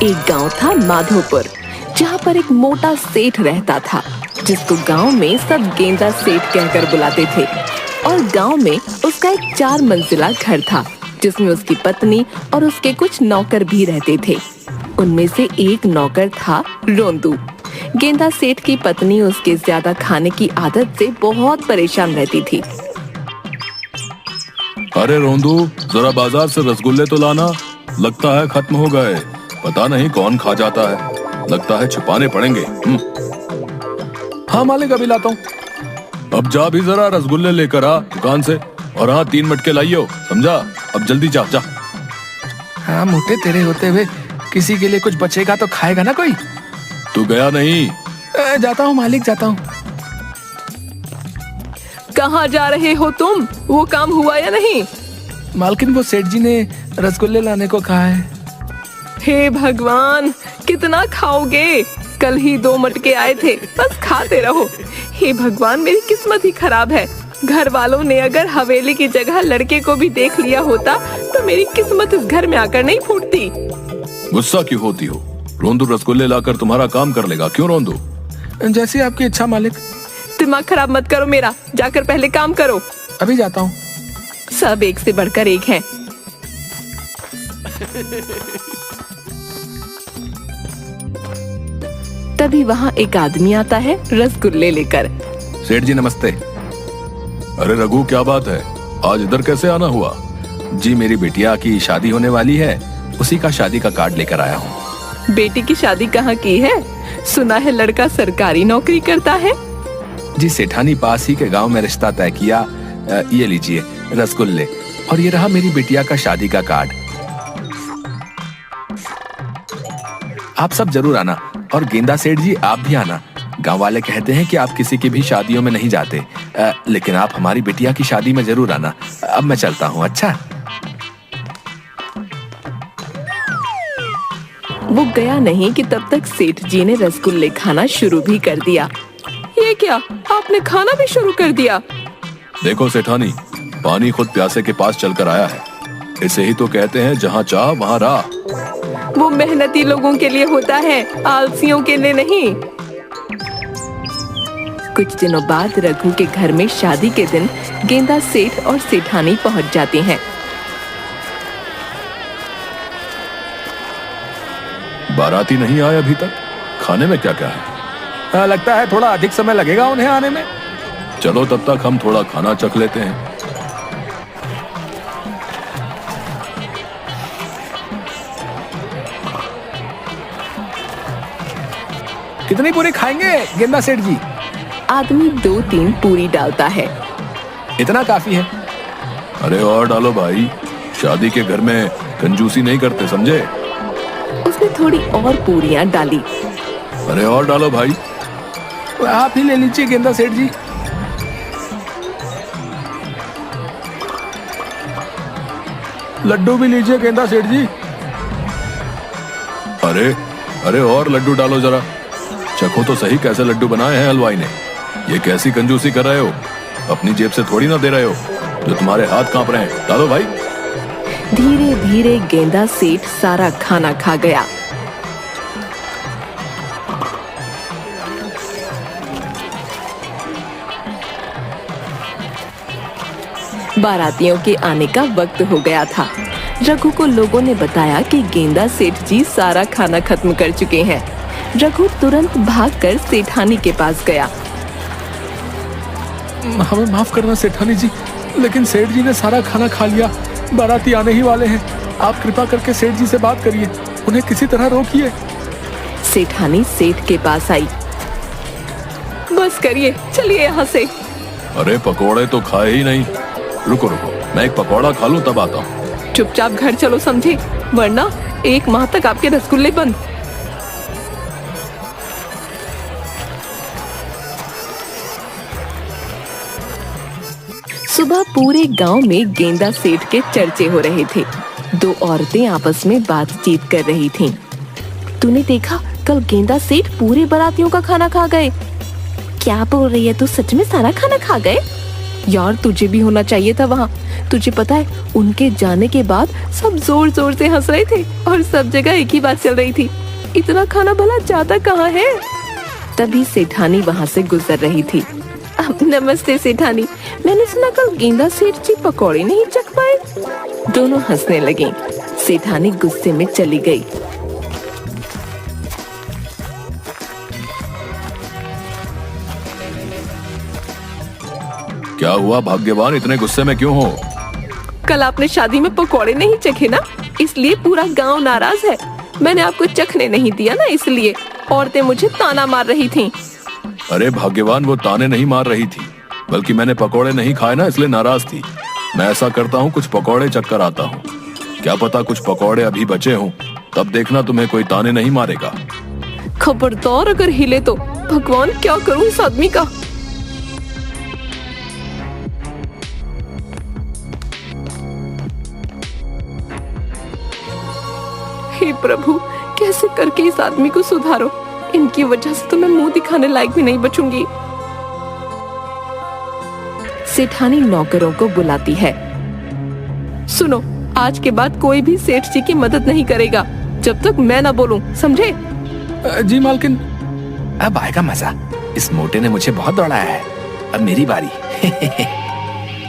एक गांव था माधोपुर, जहाँ पर एक मोटा सेठ रहता था, जिसको गांव में सब गेंदा सेठ कहकर बुलाते थे। और गांव में उसका एक 4 मंजिला घर था, जिसमें उसकी पत्नी और उसके कुछ नौकर भी रहते थे। उनमें से एक नौकर था रोंदू। गेंदा सेठ की पत्नी उसके ज्यादा खाने की आदत से बहुत परेशान रहती थी। अरे रोंदू, जरा बाजार से रसगुल्ले तो लाना, लगता है खत्म हो गए। पता नहीं कौन खा जाता है, लगता है छुपाने पड़ेंगे। हाँ मालिक, अभी लाता हूँ। अब जा भी जरा रसगुल्ले लेकर आ दुकान से, और हाँ 3 मटके लाइयो, समझा? अब जल्दी जा जा। हाँ मोटे, तेरे होते हुए किसी के लिए कुछ बचेगा तो खाएगा ना कोई। तू गया नहीं? जाता हूँ मालिक, जाता हूँ। कहाँ जा रहे हो तुम? वो काम हुआ या नहीं? मालकिन, वो सेठ जी ने रसगुल्ले लाने को कहा है। हे भगवान, कितना खाओगे? कल ही 2 मटके आए थे, बस खाते रहो। हे भगवान, मेरी किस्मत ही खराब है। घर वालों ने अगर हवेली की जगह लड़के को भी देख लिया होता तो मेरी किस्मत इस घर में आकर नहीं फूटती। गुस्सा क्यों होती हो? रोंदू रसगुल्ले लाकर तुम्हारा काम कर लेगा। क्यों रोंदू? जैसी आपकी इच्छा मालिक। दिमाग खराब मत करो मेरा, जाकर पहले काम करो। अभी जाता हूँ। सब एक से बढ़कर एक हैं। तभी वहाँ एक आदमी आता है रसगुल्ले लेकर। सेठ जी नमस्ते। अरे रघु, क्या बात है, आज इधर कैसे आना हुआ? जी, मेरी बिटिया की शादी होने वाली है, उसी का शादी का कार्ड लेकर आया हूँ। बेटी की शादी कहाँ की है? सुना है लड़का सरकारी नौकरी करता है। जी, सेठानी पास ही के गांव में रिश्ता तय किया। ये लीजिए रसगुल्ले, और ये रहा मेरी बिटिया का शादी का कार्ड। आप सब जरूर आना, और गेंदा सेठ जी आप भी आना। गांव वाले कहते हैं कि आप किसी की भी शादियों में नहीं जाते, लेकिन आप हमारी बिटिया की शादी में जरूर आना। अब मैं चलता हूँ। अच्छा। वो गया नहीं कि तब तक सेठ जी ने रसगुल्ले खाना शुरू भी कर दिया। ये क्या, आपने खाना भी शुरू कर दिया? देखो सेठानी, पानी खुद प्यासे के पास चलकर आया है। इसे ही तो कहते हैं जहाँ चाह वहाँ राह। वो मेहनती लोगों के लिए होता है, आलसियों के लिए नहीं। कुछ दिनों बाद रघु के घर में शादी के दिन गेंदा सेठ और सेठानी पहुंच जाते हैं। बाराती नहीं आए अभी तक। खाने में क्या क्या है? लगता है थोड़ा अधिक समय लगेगा उन्हें आने में। चलो तब तक हम थोड़ा खाना चख लेते हैं। कितनी पूरी खाएंगे गेंदा सेठ जी? आदमी 2-3 पूरी डालता है। इतना काफी है। अरे और डालो भाई, शादी के घर में कंजूसी नहीं करते, समझे? उसने थोड़ी और पूरियां डाली। अरे और डालो भाई। आप ही ले लीजिए गेंदा सेठ जी। लड्डू भी लीजिए गेंदा सेठ जी। अरे अरे और लड्डू डालो जरा, चखो तो सही कैसे लड्डू बनाए हैं हलवाई ने। ये कैसी कंजूसी कर रहे हो? अपनी जेब से थोड़ी ना दे रहे हो, जो तुम्हारे हाथ कांप रहे हैं। डालो भाई। धीरे धीरे गेंदा सेठ सारा खाना खा गया। बारातियों के आने का वक्त हो गया था। रघु को लोगों ने बताया कि गेंदा सेठ जी सारा खाना खत्म कर चुके हैं। रघु तुरंत भागकर सेठानी के पास गया। हमें माफ करना सेठानी जी, लेकिन सेठ जी ने सारा खाना खा लिया। बाराती आने ही वाले हैं। आप कृपा करके सेठ जी से बात करिए, उन्हें किसी तरह रोकिए। सेठानी सेठ के पास आई। बस करिए, चलिए यहाँ से। अरे पकोड़े तो खाए ही नहीं। रुको रुको, मैं एक पकौड़ा खा लूं तब आता हूँ। चुपचाप घर चलो, समझे? वरना 1 माह तक आपके रसगुल्ले बंद। सुबह पूरे गांव में गेंदा सेठ के चर्चे हो रहे थे। 2 औरतें आपस में बातचीत कर रही थीं। तूने देखा, कल गेंदा सेठ पूरे बारातियों का खाना खा गए। क्या बोल रही है तू? सच में सारा खाना खा गए? यार तुझे भी होना चाहिए था वहाँ। तुझे पता है उनके जाने के बाद सब जोर जोर से हंस रहे थे और सब जगह एक ही बात चल रही थी, इतना खाना भला जाता कहाँ है। तभी सेठानी वहाँ से गुजर रही थी। नमस्ते सेठानी, मैंने सुना कल गेंदा सेठ जी पकौड़े नहीं चख पाए। दोनों हंसने लगे। सेठानी गुस्से में चली गई। क्या हुआ भाग्यवान, इतने गुस्से में क्यों हो? कल आपने शादी में पकौड़े नहीं चखे ना, इसलिए पूरा गांव नाराज है। मैंने आपको चखने नहीं दिया ना, इसलिए औरतें मुझे ताना मार रही थीं। अरे भाग्यवान, वो ताने नहीं मार रही थी, बल्कि मैंने पकौड़े नहीं खाए ना, इसलिए नाराज थी। मैं ऐसा करता हूँ, कुछ पकौड़े चक्कर आता हूँ। क्या पता कुछ पकौड़े अभी बचे हों, तब देखना तुम्हें कोई ताने नहीं मारेगा। खबरदार अगर हिले तो भगवान क्या करूं इस आदमी का। हे प्रभु, कैसे करके इस आदमी को सुधारो। इनकी वजह से तो मैं मुंह दिखाने लायक भी नहीं बचूंगी। सेठानी नौकरों को बुलाती है। सुनो, आज के बाद कोई भी सेठ जी की मदद नहीं करेगा जब तक मैं ना बोलूं, समझे? जी मालकिन। अब आएगा मजा। इस मोटे ने मुझे बहुत दौड़ाया है, अब मेरी बारी।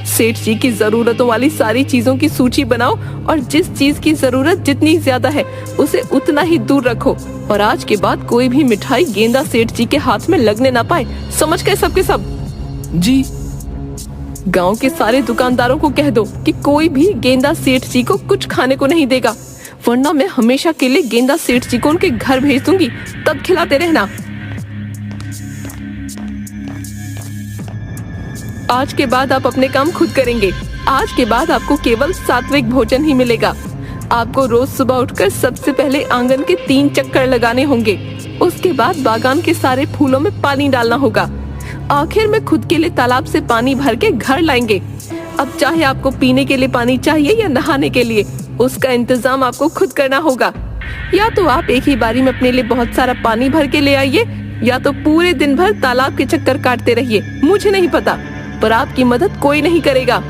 सेठ जी की जरूरतों वाली सारी चीजों की सूची बनाओ और जिस चीज की जरूरत जितनी ज्यादा है उसे उतना ही दूर रखो। और आज के बाद कोई भी मिठाई गेंदा सेठ जी के हाथ में लगने ना पाए, समझ गए सबके सब? जी। गांव के सारे दुकानदारों को कह दो कि कोई भी गेंदा सेठ जी को कुछ खाने को नहीं देगा, वरना मैं हमेशा के लिए गेंदा सेठ जी को उनके घर भेज दूंगी, तब खिलाते रहना। आज के बाद आप अपने काम खुद करेंगे। आज के बाद आपको केवल सात्विक भोजन ही मिलेगा। आपको रोज सुबह उठकर सबसे पहले आंगन के 3 चक्कर लगाने होंगे। उसके बाद बागान के सारे फूलों में पानी डालना होगा। आखिर में खुद के लिए तालाब से पानी भर के घर लाएंगे। अब चाहे आपको पीने के लिए पानी चाहिए या नहाने के लिए, उसका इंतजाम आपको खुद करना होगा। या तो आप एक ही बारी में अपने लिए बहुत सारा पानी भर के ले आइए, या तो पूरे दिन भर तालाब के चक्कर काटते रहिए। मुझे नहीं पता, पर आपकी मदद कोई नहीं करेगा।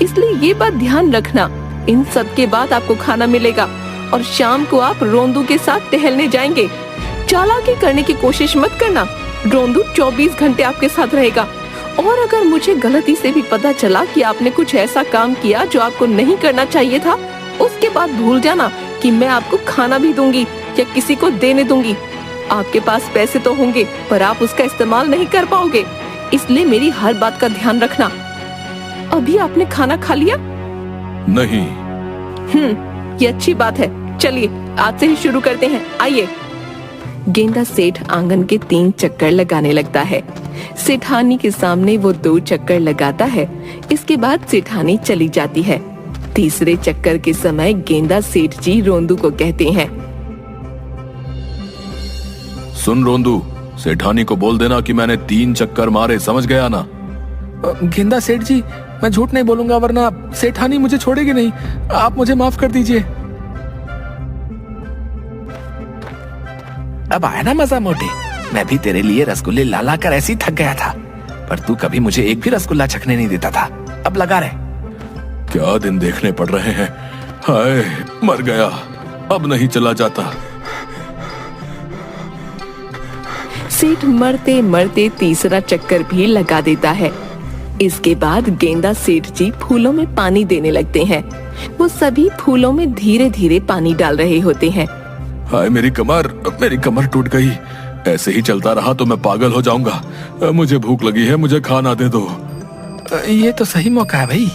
इसलिए ये बात ध्यान रखना। इन सब के बाद आपको खाना मिलेगा और शाम को आप रोंदू के साथ टहलने जाएंगे। चालाकी करने की कोशिश मत करना, रोंदू 24 घंटे आपके साथ रहेगा। और अगर मुझे गलती से भी पता चला कि आपने कुछ ऐसा काम किया जो आपको नहीं करना चाहिए था, उसके बाद भूल जाना कि मैं आपको खाना भी दूंगी या किसी को देने दूंगी। आपके पास पैसे तो होंगे, पर आप उसका इस्तेमाल नहीं कर पाओगे, इसलिए मेरी हर बात का ध्यान रखना। अभी आपने खाना खा लिया? नहीं। ये अच्छी बात है। चलिए आज से ही शुरू करते हैं, आइए। गेंदा सेठ आंगन के 3 चक्कर लगाने लगता है। सेठानी के सामने वो 2 चक्कर लगाता है। इसके बाद सेठानी चली जाती है। तीसरे चक्कर के समय गेंदा सेठ जी रोंदू को कहते हैं, सुन रोंदू, सेठानी को बोल देना कि मैंने 3 चक्कर मारे, समझ गया ना? गेंदा सेठ जी, मैं झूठ नहीं बोलूंगा, वरना सेठानी मुझे छोड़ेगी नहीं। आप मुझे माफ कर दीजिए। अब आया ना मजा मोटे। मैं भी तेरे लिए रसगुल्ले ला ला कर ऐसी थक गया था, पर तू कभी मुझे एक भी रसगुल्ला चखने नहीं देता था। अब लगा रहे। क्या दिन देखने पड़ रहे हैं। हाय, मर गया, अब नहीं चला जाता। सेठ मरते मरते तीसरा चक्कर भी लगा देता है। इसके बाद गेंदा सेठ जी फूलों में पानी देने लगते हैं। वो सभी फूलों में धीरे धीरे पानी डाल रहे होते हैं। हाय, मेरी कमर टूट गई। ऐसे ही चलता रहा तो मैं पागल हो जाऊंगा। मुझे भूख लगी है, मुझे खाना दे दो। ये तो सही मौका है भाई।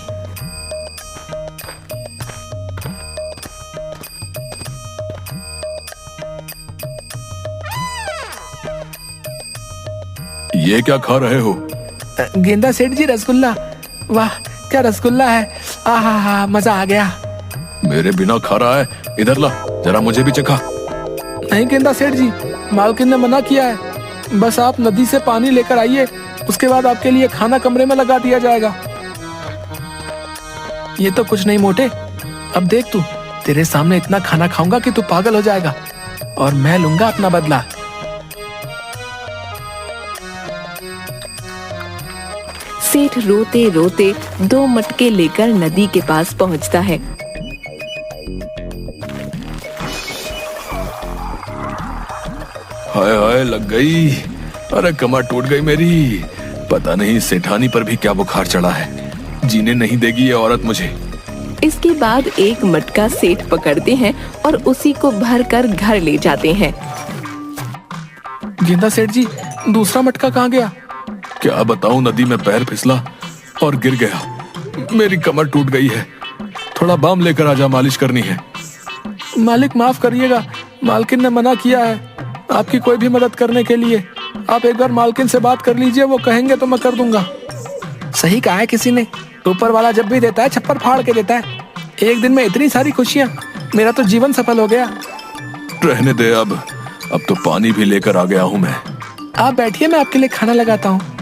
ये क्या खा रहे हो? गेंदा सेठ जी, रसगुल्ला। वाह, क्या रसगुल्ला है। आहा, मजा आ गया। मेरे बिना खा रहा है? इधर ला, जरा मुझे भी चखा। नहीं गेंदा सेठ जी, मालकिन ने मना किया है। बस आप नदी से पानी लेकर आइए, उसके बाद आपके लिए खाना कमरे में लगा दिया जाएगा। ये तो कुछ नहीं मोटे। अब देख तू, तेरे सामने इतना खाना खाऊंगा कि तू पागल हो जाएगा, और मैं लूंगा अपना बदला। सेठ रोते रोते 2 मटके लेकर नदी के पास पहुंचता है। हाय हाय, लग गई। अरे कमर टूट गई मेरी। पता नहीं सेठानी पर भी क्या बुखार चढ़ा है, जीने नहीं देगी ये औरत मुझे। इसके बाद एक मटका सेठ पकड़ते हैं और उसी को भरकर घर ले जाते हैं। गेंदा सेठ जी, दूसरा मटका कहाँ गया? क्या बताऊं, नदी में पैर फिसला और गिर गया। मेरी कमर टूट गई है। थोड़ा बाम लेकर आजा, मालिश करनी है। मालिक माफ करिएगा, मालकिन ने मना किया है आपकी कोई भी मदद करने के लिए। आप एक बार मालकिन से बात कर लीजिए, वो कहेंगे तो मैं कर दूंगा। सही कहा है किसी ने, ऊपर वाला जब भी देता है छप्पर फाड़ के देता है। एक दिन में इतनी सारी खुशियां, मेरा तो जीवन सफल हो गया। रहने दे अब तो पानी भी लेकर आ गया हूं मैं। आप बैठिए, मैं आपके लिए खाना लगाता हूँ।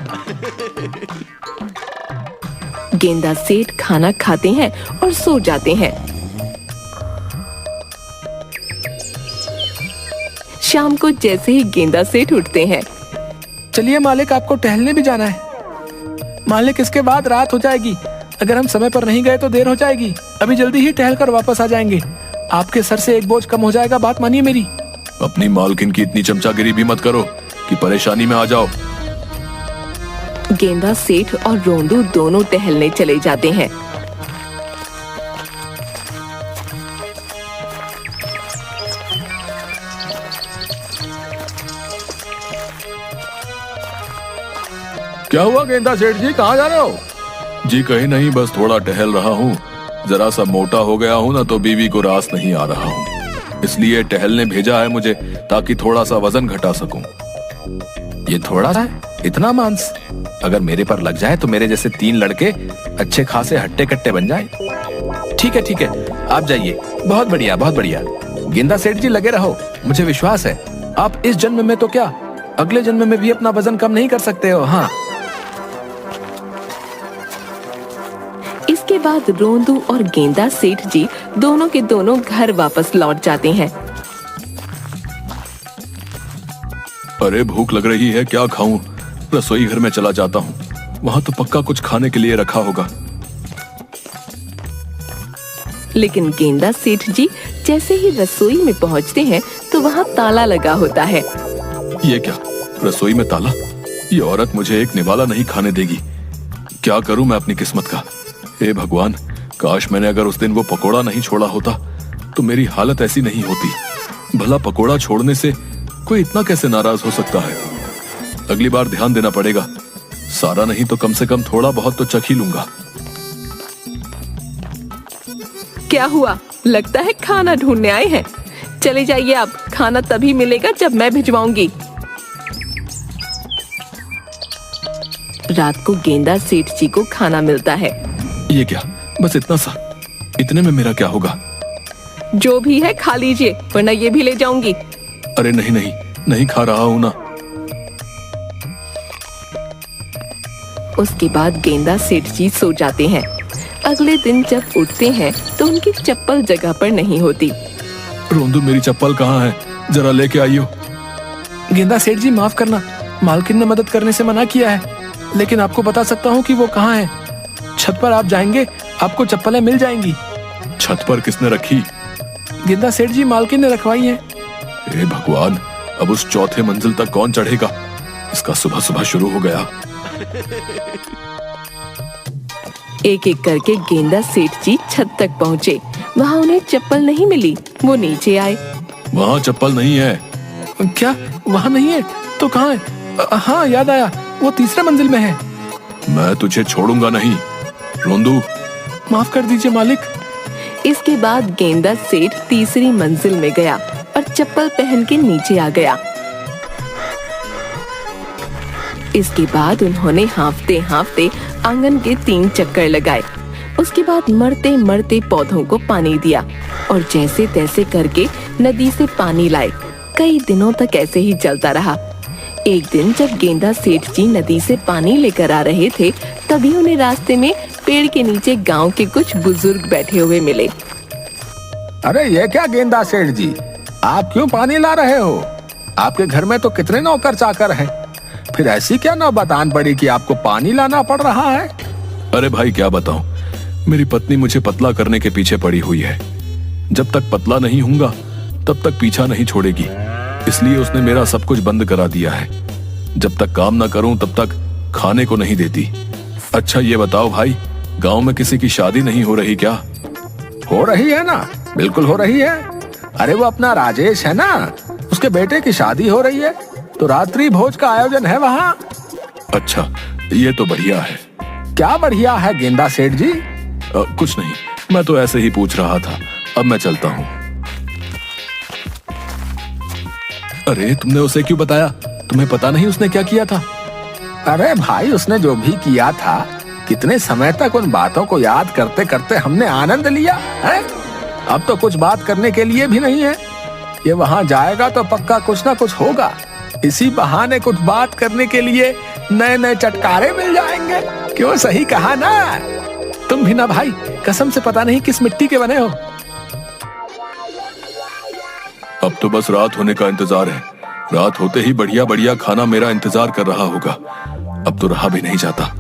गेंदा सेठ खाना खाते हैं और सो जाते हैं। शाम को जैसे ही गेंदा सेठ उठते हैं, चलिए मालिक, आपको टहलने भी जाना है। मालिक, इसके बाद रात हो जाएगी, अगर हम समय पर नहीं गए तो देर हो जाएगी। अभी जल्दी ही टहल कर वापस आ जाएंगे, आपके सर से एक बोझ कम हो जाएगा, बात मानिए मेरी। अपनी मालकिन की इतनी चमचागिरी भी मत करो कि परेशानी में आ जाओ। गेंदा सेठ और रोंदू दोनों टहलने चले जाते हैं। क्या हुआ गेंदा सेठ जी, कहाँ जा रहे हो? जी कहीं नहीं, बस थोड़ा टहल रहा हूँ। जरा सा मोटा हो गया हूँ ना, तो बीवी को रास नहीं आ रहा हूँ, इसलिए टहलने भेजा है मुझे, ताकि थोड़ा सा वजन घटा सकूं। ये थोड़ा सा है, इतना मांस अगर मेरे पर लग जाए तो मेरे जैसे 3 लड़के अच्छे खासे हट्टे कट्टे बन जाएं। ठीक है, आप जाइए। बहुत बढ़िया, बहुत बढ़िया। गेंदा सेठ जी, लगे रहो, मुझे विश्वास है आप इस जन्म में तो क्या, अगले जन्म में भी अपना वजन कम नहीं कर सकते हो। हाँ। इसके बाद रोंदू और गेंदा सेठ जी दोनों के दोनों घर वापस लौट जाते हैं। अरे भूख लग रही है, क्या खाऊं? रसोई घर में चला जाता हूँ, वहां तो पक्का कुछ खाने के लिए रखा होगा। लेकिन गेंदा सेठ जी जैसे ही रसोई में पहुंचते हैं तो वहां ताला लगा होता है। ये क्या, रसोई में ताला? ये औरत मुझे एक निवाला नहीं खाने देगी। क्या करूं मैं अपनी किस्मत का? हे भगवान, काश मैंने अगर उस दिन वो पकोड़ा नहीं छोड़ा होता तो मेरी हालत ऐसी नहीं होती। भला पकोड़ा छोड़ने से कोई इतना कैसे नाराज हो सकता है? अगली बार ध्यान देना पड़ेगा। सारा नहीं तो कम से कम थोड़ा बहुत तो चख ही लूंगा। क्या हुआ, लगता है खाना ढूंढने आए हैं। चले जाइए, आप खाना तभी मिलेगा जब मैं भिजवाऊंगी। रात को गेंदा सेठ जी को खाना मिलता है। ये क्या, बस इतना सा? इतने में मेरा क्या होगा? जो भी है खा लीजिए, वरना ये भी ले जाऊंगी। अरे नहीं खा रहा हूं ना। उसके बाद गेंदा सेठ जी सो जाते हैं। अगले दिन जब उठते हैं तो उनकी चप्पल जगह पर नहीं होती। रोंदू, मेरी चप्पल कहाँ है? जरा लेके आइयो। गेंदा सेठ जी, माफ करना, मालकिन ने मदद करने से मना किया है, लेकिन आपको बता सकता हूँ कि वो कहाँ है। छत पर आप जाएंगे, आपको चप्पलें मिल जाएंगी। छत पर किसने रखी? गेंदा सेठ जी, मालकिन ने रखवाई है। हे भगवान, अब उस चौथे मंजिल तक कौन चढ़ेगा? इसका सुबह सुबह शुरू हो गया। एक एक करके गेंदा सेठ जी छत तक पहुँचे। वहाँ उन्हें चप्पल नहीं मिली। वो नीचे आए। वहाँ चप्पल नहीं है। क्या, वहाँ नहीं है? तो कहाँ है? हाँ, याद आया, वो तीसरे मंजिल में है। मैं तुझे छोड़ूंगा नहीं रोंदू। माफ कर दीजिए मालिक। इसके बाद गेंदा सेठ तीसरी मंजिल में गया और चप्पल पहन के नीचे आ गया। इसके बाद उन्होंने हांफते हांफते आंगन के 3 चक्कर लगाए। उसके बाद मरते मरते पौधों को पानी दिया और जैसे तैसे करके नदी से पानी लाए। कई दिनों तक ऐसे ही चलता रहा। एक दिन जब गेंदा सेठ जी नदी से पानी लेकर आ रहे थे, तभी उन्हें रास्ते में पेड़ के नीचे गांव के कुछ बुजुर्ग बैठे हुए मिले। अरे ये क्या गेंदा सेठ जी, आप क्यों पानी ला रहे हो? आपके घर में तो कितने नौकर चाकर हैं। फिर ऐसी क्या नौबत आन पड़ी कि आपको पानी लाना पड़ रहा है? अरे भाई क्या बताऊं, मेरी पत्नी मुझे पतला करने के पीछे पड़ी हुई है। जब तक पतला नहीं होऊंगा तब तक पीछा नहीं छोड़ेगी, इसलिए उसने मेरा सब कुछ बंद करा दिया है। जब तक काम ना करूं तब तक खाने को नहीं देती। अच्छा ये बताओ भाई, गांव में किसी की शादी नहीं हो रही क्या? हो रही है ना, बिल्कुल हो रही है। अरे वो अपना राजेश है ना, उसके बेटे की शादी हो रही है, तो रात्रि भोज का आयोजन है वहाँ। अच्छा ये तो बढ़िया है। क्या बढ़िया है गेंदा सेठ जी? कुछ नहीं, मैं तो ऐसे ही पूछ रहा था। अब मैं चलता हूँ। अरे तुमने उसे क्यों बताया? तुम्हें पता नहीं उसने क्या किया था? अरे भाई उसने जो भी किया था, कितने समय तक उन बातों को याद करते करते हमने आनंद लिया है। अब तो कुछ बात करने के लिए भी नहीं है। ये वहां जाएगा तो पक्का कुछ ना कुछ होगा। इसी बहाने कुछ बात करने के लिए नए नए चटकारे मिल जाएंगे। क्यों, सही कहा ना? तुम भी ना भाई, कसम से पता नहीं किस मिट्टी के बने हो। अब तो बस रात होने का इंतजार है। रात होते ही बढ़िया बढ़िया खाना मेरा इंतजार कर रहा होगा। अब तो रहा भी नहीं जाता।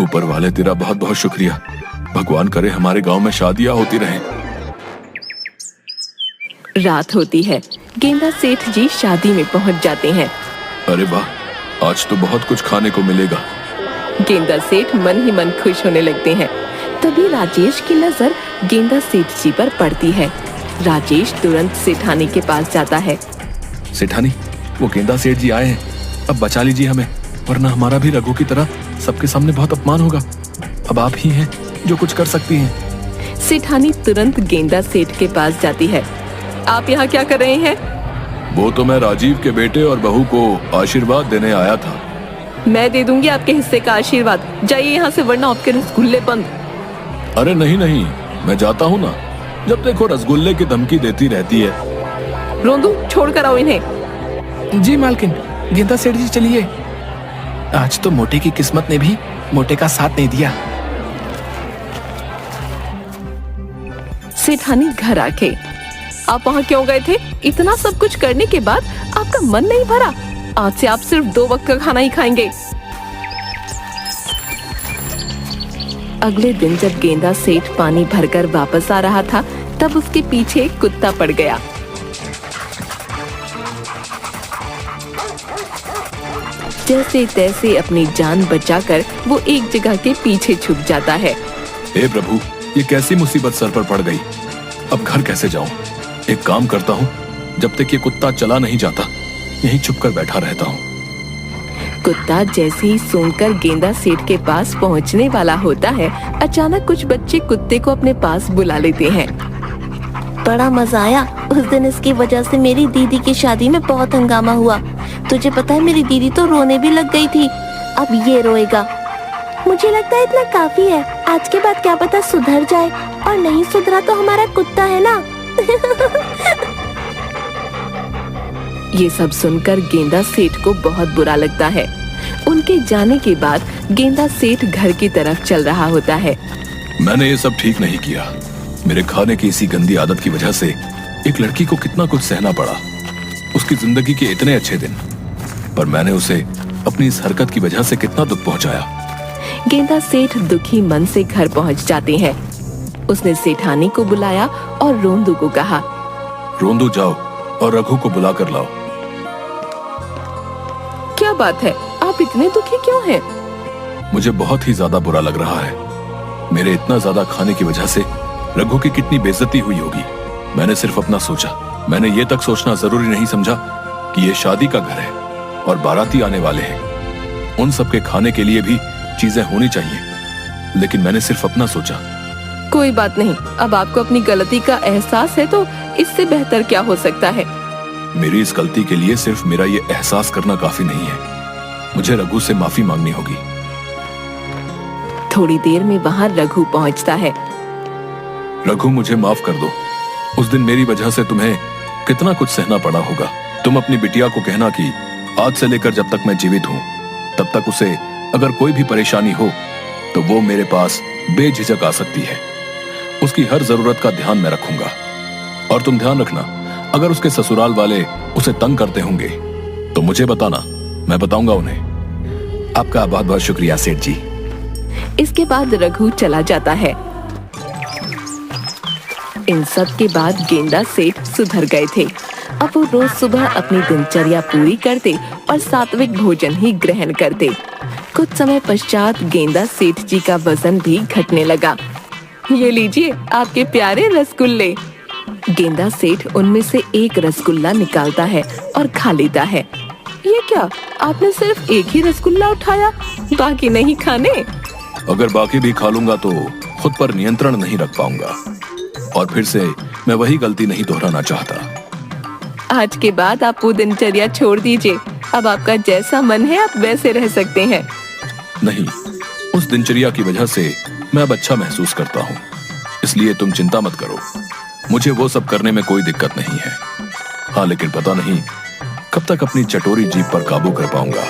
ऊपर वाले तेरा बहुत बहुत शुक्रिया। भगवान करे हमारे गांव में शादियां होती रहें। रात होती है। गेंदा सेठ जी शादी में पहुंच जाते हैं। अरे वाह, आज तो बहुत कुछ खाने को मिलेगा। गेंदा सेठ मन ही मन खुश होने लगते हैं। तभी राजेश की नजर गेंदा सेठ जी पर पड़ती है। राजेश तुरंत सेठानी के पास जाता है। सेठानी, वो गेंदा सेठ जी आए हैं, अब बचा लीजिए हमें, वरना हमारा भी रघु की तरह सबके सामने बहुत अपमान होगा। अब आप ही हैं जो कुछ कर सकती हैं। सेठानी तुरंत गेंदा सेठ के पास जाती है। आप यहाँ क्या कर रहे हैं? वो तो मैं राजीव के बेटे और बहू को आशीर्वाद देने आया था। मैं दे दूंगी आपके हिस्से का आशीर्वाद। जाइए यहाँ से, वरना आपके रसगुल्ले बंद। अरे नहीं नहीं, मैं जाता हूँ ना। जब देखो रसगुल्ले की धमकी देती रहती है। रोंदू, छोड़ कर आओ इन्हें। जी मालकिन। गेंदा सेठ जी चलिए, आज तो मोटे की किस्मत ने भी मोटे का साथ नहीं दिया। सेठानी घर आके, आप वहाँ क्यों गए थे? इतना सब कुछ करने के बाद आपका मन नहीं भरा? आज से आप सिर्फ 2 वक्त का खाना ही खाएंगे। अगले दिन जब गेंदा सेठ पानी भरकर वापस आ रहा था, तब उसके पीछे एक कुत्ता पड़ गया। जैसे तैसे अपनी जान बचाकर वो एक जगह के पीछे छुप जाता है। हे प्रभु, ये कैसी मुसीबत सर पर पड़ गई। अब घर कैसे जाऊं? एक काम करता हूँ, जब तक ये कुत्ता चला नहीं जाता यहीं छुपकर बैठा रहता हूँ। कुत्ता जैसे ही सूंघकर गेंदा सेठ के पास पहुँचने वाला होता है, अचानक कुछ बच्चे कुत्ते को अपने पास बुला लेते हैं। बड़ा मजा आया। उस दिन इसकी वजह से मेरी दीदी की शादी में बहुत हंगामा हुआ। तुझे पता है, मेरी दीदी तो रोने भी लग गई थी। अब ये रोएगा। मुझे लगता है इतना काफी है। आज के बाद क्या पता सुधर जाए, और नहीं सुधरा तो हमारा कुत्ता है ना। ये सब सुनकर गेंदा सेठ को बहुत बुरा लगता है। उनके जाने के बाद गेंदा सेठ घर की तरफ चल रहा होता है। मैंने ये सब ठीक नहीं किया। मेरे खाने की इसी गंदी आदत की वजह से एक लड़की को कितना कुछ सहना पड़ा। उसकी जिंदगी के इतने अच्छे दिन, पर मैंने उसे अपनी इस हरकत की वजह से कितना दुख पहुंचाया। गेंदा सेठ दुखी मन से घर पहुंच जाते हैं। उसने सेठानी को बुलाया और रोंदू को कहा, रोंदू जाओ और रघु को बुला कर लाओ। क्या बात है, आप इतने दुखी क्यों हैं? मुझे बहुत ही ज्यादा बुरा लग रहा है। मेरे इतना ज्यादा खाने की वजह से रघु की कितनी बेइज्जती हुई होगी। मैंने सिर्फ अपना सोचा। मैंने ये तक सोचना जरूरी नहीं समझा कि ये शादी का घर है और बाराती आने वाले हैं। उन सब के खाने के लिए भी चीजें होनी चाहिए, लेकिन मैंने सिर्फ अपना सोचा। कोई बात नहीं, अब आपको अपनी गलती का एहसास है तो इससे बेहतर क्या हो सकता है। मेरी इस गलती के लिए सिर्फ मेरा ये एहसास करना काफी नहीं है। मुझे रघु से माफी मांगनी होगी। थोड़ी देर में वहाँ रघु पहुँचता है। रघु, मुझे माफ कर दो। उस दिन मेरी वजह से तुम्हें कितना कुछ सहना पड़ा होगा। तुम अपनी बिटिया को कहना कि आज से लेकर जब तक मैं जीवित हूँ तब तक उसे अगर कोई भी परेशानी हो तो वो मेरे पास बेझिझक आ सकती है। उसकी हर जरूरत का ध्यान मैं रखूंगा। और तुम ध्यान रखना, अगर उसके ससुराल वाले उसे तंग करते होंगे तो मुझे बताना, मैं बताऊंगा उन्हें। आपका बहुत बहुत शुक्रिया सेठ जी। इसके बाद रघु चला जाता है। इन सब के बाद गेंदा सेठ सुधर गए थे। अब वो रोज सुबह अपनी दिनचर्या पूरी करते और सात्विक भोजन ही ग्रहण करते। कुछ समय पश्चात गेंदा सेठ जी का वजन भी घटने लगा। ये लीजिए आपके प्यारे रसगुल्ले। गेंदा सेठ उनमें से एक रसगुल्ला निकालता है और खा लेता है। ये क्या, आपने सिर्फ एक ही रसगुल्ला उठाया, बाकी नहीं खाने? अगर बाकी भी खा लूंगा तो खुद पर नियंत्रण नहीं रख पाऊंगा और फिर से मैं वही गलती नहीं दोहराना चाहता। आज के बाद आप वो दिनचर्या छोड़ दीजिए। अब आपका जैसा मन है आप वैसे रह सकते हैं। नहीं, उस दिनचर्या की वजह से मैं अब अच्छा महसूस करता हूँ, इसलिए तुम चिंता मत करो। मुझे वो सब करने में कोई दिक्कत नहीं है। हाँ, लेकिन पता नहीं कब तक अपनी चटोरी जीभ पर काबू कर पाऊंगा।